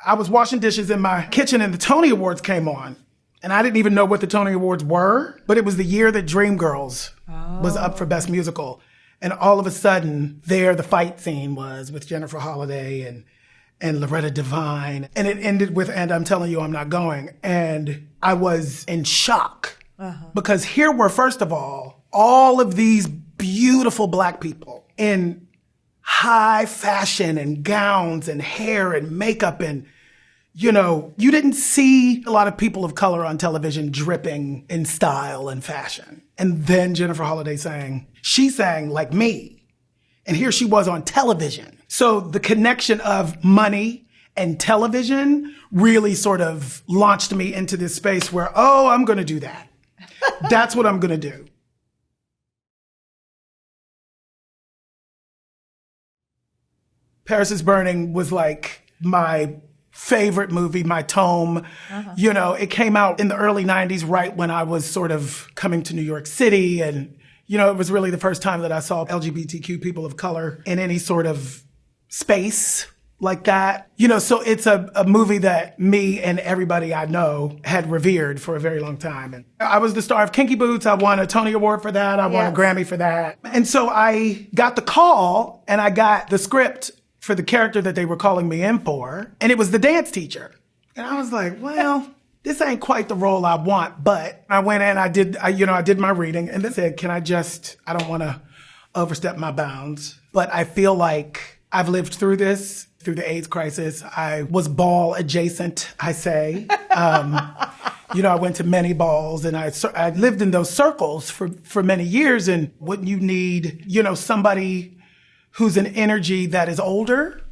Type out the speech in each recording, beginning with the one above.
I was washing dishes in my kitchen and the Tony Awards came on. And I didn't even know what the Tony Awards were, but it was the year that Dreamgirls was up for Best Musical. And all of a sudden, there the fight scene was with Jennifer Holliday and Loretta Devine. And it ended with, "And I'm telling you, I'm not going." And I was in shock because here were, first of all of these beautiful Black people in high fashion and gowns and hair and makeup and, you know, you didn't see a lot of people of color on television dripping in style and fashion. And then Jennifer Holliday she sang like me. And here she was on television. So the connection of money and television really sort of launched me into this space where, oh, I'm going to do that. That's what I'm going to do. Paris is Burning was like my favorite movie, my tome. You know, it came out in the early 90s, right when I was sort of coming to New York City. And, you know, it was really the first time that I saw LGBTQ people of color in any sort of space like that. You know, so it's a movie that me and everybody I know had revered for a very long time. And I was the star of Kinky Boots. I won a Tony Award for that. I won a Grammy for that. And so I got the call and I got the script for the character that they were calling me in for. And it was the dance teacher. And I was like, well, this ain't quite the role I want. But I went in, I did my reading and they said, I don't want to overstep my bounds, but I feel like I've lived through this, through the AIDS crisis. I was ball adjacent, I say. You know, I went to many balls and I lived in those circles for many years. And wouldn't you need, you know, somebody who's an energy that is older,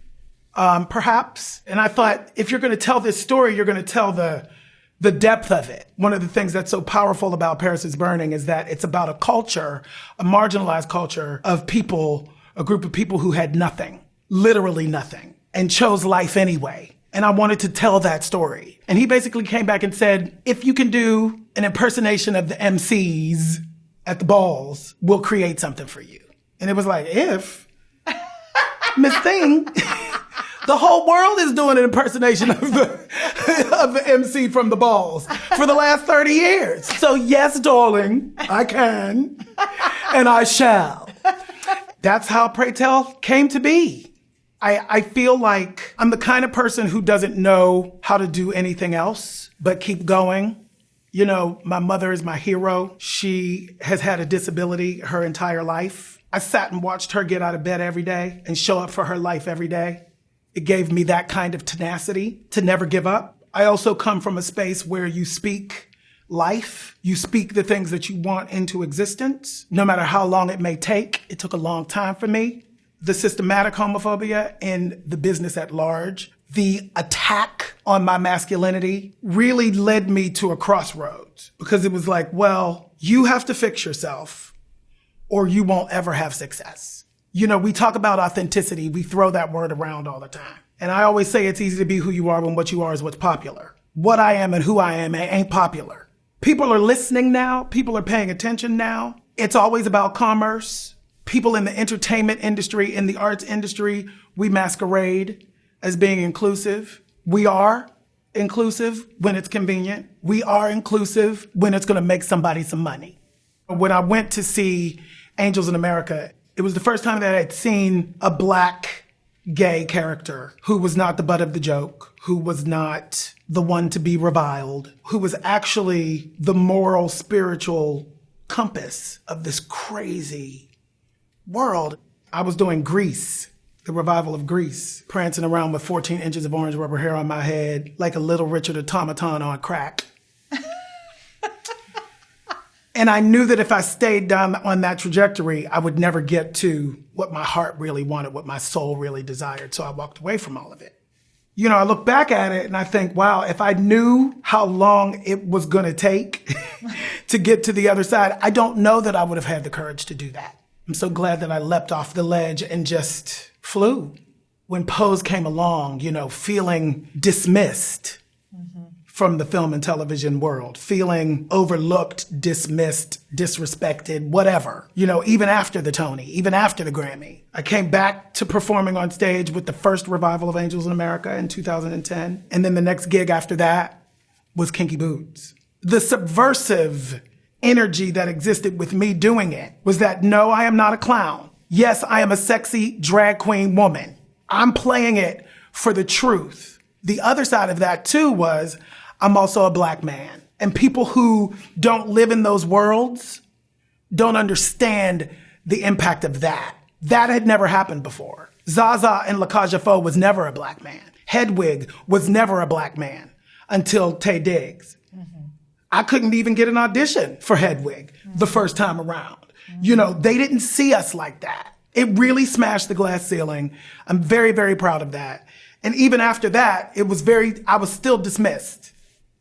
perhaps. And I thought, if you're going to tell this story, you're going to tell the depth of it. One of the things that's so powerful about Paris is Burning is that it's about a culture, a marginalized culture of people, a group of people who had nothing, literally nothing, and chose life anyway. And I wanted to tell that story. And he basically came back and said, if you can do an impersonation of the MCs at the balls, we'll create something for you. And it was like, if... Miss Thing, the whole world is doing an impersonation of the MC from the balls for the last 30 years. So yes, darling, I can, and I shall. That's how Pray Tell came to be. I feel like I'm the kind of person who doesn't know how to do anything else but keep going. You know, my mother is my hero. She has had a disability her entire life. I sat and watched her get out of bed every day and show up for her life every day. It gave me that kind of tenacity to never give up. I also come from a space where you speak life. You speak the things that you want into existence, no matter how long it may take. It took a long time for me. The systematic homophobia in the business at large, the attack on my masculinity really led me to a crossroads because it was like, well, you have to fix yourself or you won't ever have success. You know, we talk about authenticity. We throw that word around all the time. And I always say it's easy to be who you are when what you are is what's popular. What I am and who I am ain't popular. People are listening now. People are paying attention now. It's always about commerce. People in the entertainment industry, in the arts industry, we masquerade as being inclusive. We are inclusive when it's convenient. We are inclusive when it's going to make somebody some money. When I went to see Angels in America, it was the first time that I'd seen a Black gay character who was not the butt of the joke, who was not the one to be reviled, who was actually the moral, spiritual compass of this crazy world. I was doing Grease, the revival of Grease, prancing around with 14 inches of orange rubber hair on my head, like a little Richard automaton on crack. And I knew that if I stayed down on that trajectory, I would never get to what my heart really wanted, what my soul really desired. So I walked away from all of it. You know, I look back at it and I think, wow, if I knew how long it was going to take to get to the other side, I don't know that I would have had the courage to do that. I'm so glad that I leapt off the ledge and just flew. When Pose came along, you know, feeling dismissed, from the film and television world, feeling overlooked, dismissed, disrespected, whatever, even after the Tony, even after the Grammy. I came back to performing on stage with the first revival of Angels in America in 2010. And then the next gig after that was Kinky Boots. The subversive energy that existed with me doing it was that, no, I am not a clown. Yes, I am a sexy drag queen woman. I'm playing it for the truth. The other side of that too was I'm also a black man. And people who don't live in those worlds don't understand the impact of that. That had never happened before. Zaza and Lakaja Foe was never a black man. Hedwig was never a black man until Taye Diggs. I couldn't even get an audition for Hedwig the first time around. They didn't see us like that. It really smashed the glass ceiling. I'm very, very proud of that. And even after that, I was still dismissed.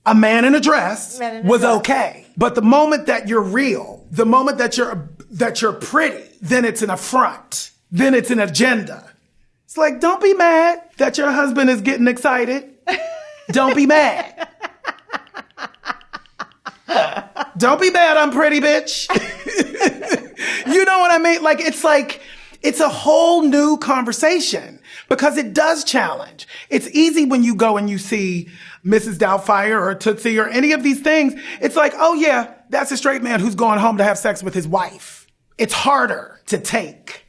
A man in a dress was okay. But the moment that you're real, the moment that you're pretty, then it's an affront. Then it's an agenda. It's like, don't be mad that your husband is getting excited. Don't be mad. Don't be mad I'm pretty, bitch. You know what I mean? It's a whole new conversation because it does challenge. It's easy when you go and you see Mrs. Doubtfire or Tootsie or any of these things. It's like, oh yeah, that's a straight man who's going home to have sex with his wife. It's harder to take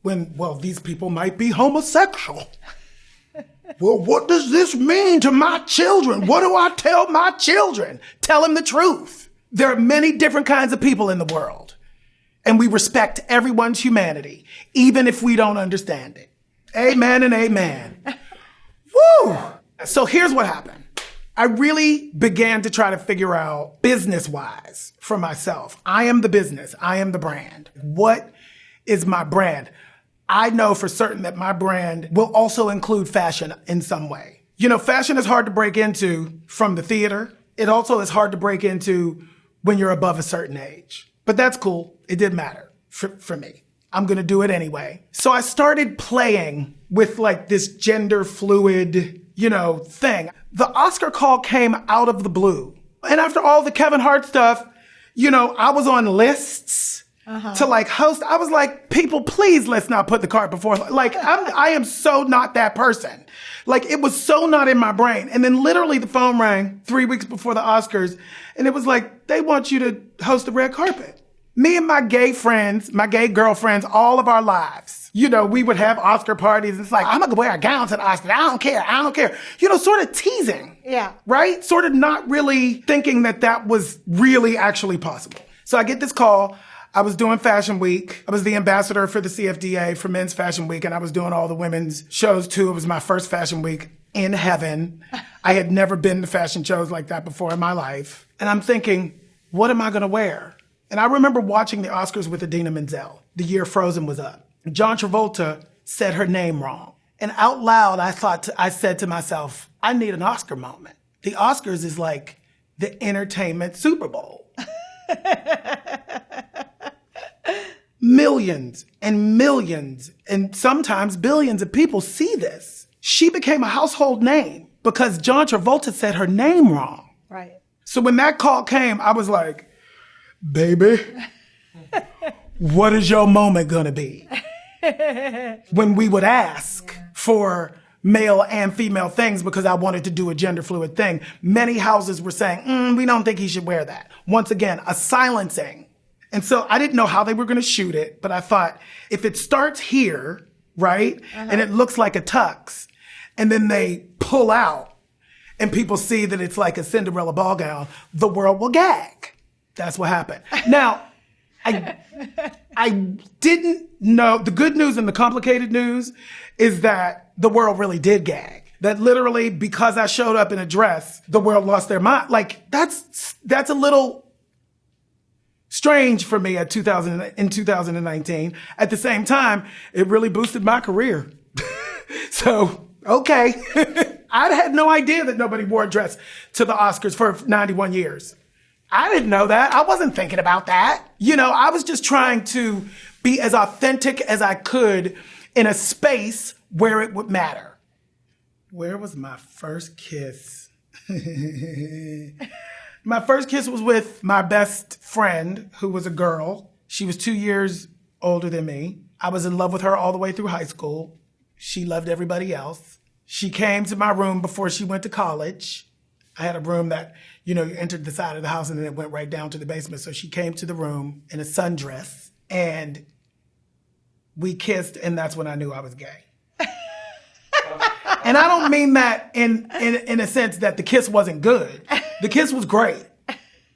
when, these people might be homosexual. Well, what does this mean to my children? What do I tell my children? Tell them the truth. There are many different kinds of people in the world, and we respect everyone's humanity, even if we don't understand it. Amen and amen. Woo! So here's what happened. I really began to try to figure out business-wise for myself. I am the business. I am the brand. What is my brand? I know for certain that my brand will also include fashion in some way. Fashion is hard to break into from the theater. It also is hard to break into when you're above a certain age. But that's cool. It didn't matter for me. I'm going to do it anyway. So I started playing with this gender fluid, thing. The Oscar call came out of the blue. And after all the Kevin Hart stuff, I was on lists to host. I was like, people, please, let's not put the cart before. I am so not that person. It was so not in my brain. And then literally the phone rang 3 weeks before the Oscars. And it was like, they want you to host the red carpet. Me and my gay friends, my gay girlfriends, all of our lives, we would have Oscar parties. It's like, I'm going to wear a gown to the Oscars. I don't care. Sort of teasing. Yeah. Right? Sort of not really thinking that was really actually possible. So I get this call. I was doing Fashion Week. I was the ambassador for the CFDA for Men's Fashion Week, and I was doing all the women's shows too. It was my first Fashion Week in heaven. I had never been to fashion shows like that before in my life. And I'm thinking, what am I going to wear? And I remember watching the Oscars with Idina Menzel the year Frozen was up. John Travolta said her name wrong. And out loud, I said to myself, I need an Oscar moment. The Oscars is like the entertainment Super Bowl. Millions and millions and sometimes billions of people see this. She became a household name because John Travolta said her name wrong. Right. So when that call came, I was like, baby, what is your moment gonna be? When we would ask for male and female things because I wanted to do a gender fluid thing, many houses were saying, we don't think he should wear that. Once again, a silencing. And so I didn't know how they were gonna shoot it, but I thought if it starts here, right, and it looks like a tux, and then they pull out and people see that it's like a Cinderella ball gown, the world will gag. That's what happened. Now, I didn't know, the good news and the complicated news is that the world really did gag. That literally, because I showed up in a dress, the world lost their mind. That's a little strange for me in 2019. At the same time, it really boosted my career. So, okay. I had no idea that nobody wore a dress to the Oscars for 91 years. I didn't know that. I wasn't thinking about that. I was just trying to be as authentic as I could in a space where it would matter. Where was my first kiss? My first kiss was with my best friend, who was a girl. She was 2 years older than me. I was in love with her all the way through high school. She loved everybody else. She came to my room before she went to college. I had a room that, you entered the side of the house and then it went right down to the basement. So she came to the room in a sundress and we kissed, and that's when I knew I was gay. And I don't mean that in a sense that the kiss wasn't good. The kiss was great.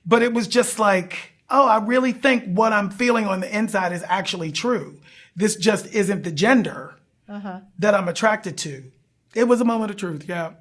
But it was just like, oh, I really think what I'm feeling on the inside is actually true. This just isn't the gender that I'm attracted to. It was a moment of truth, yeah.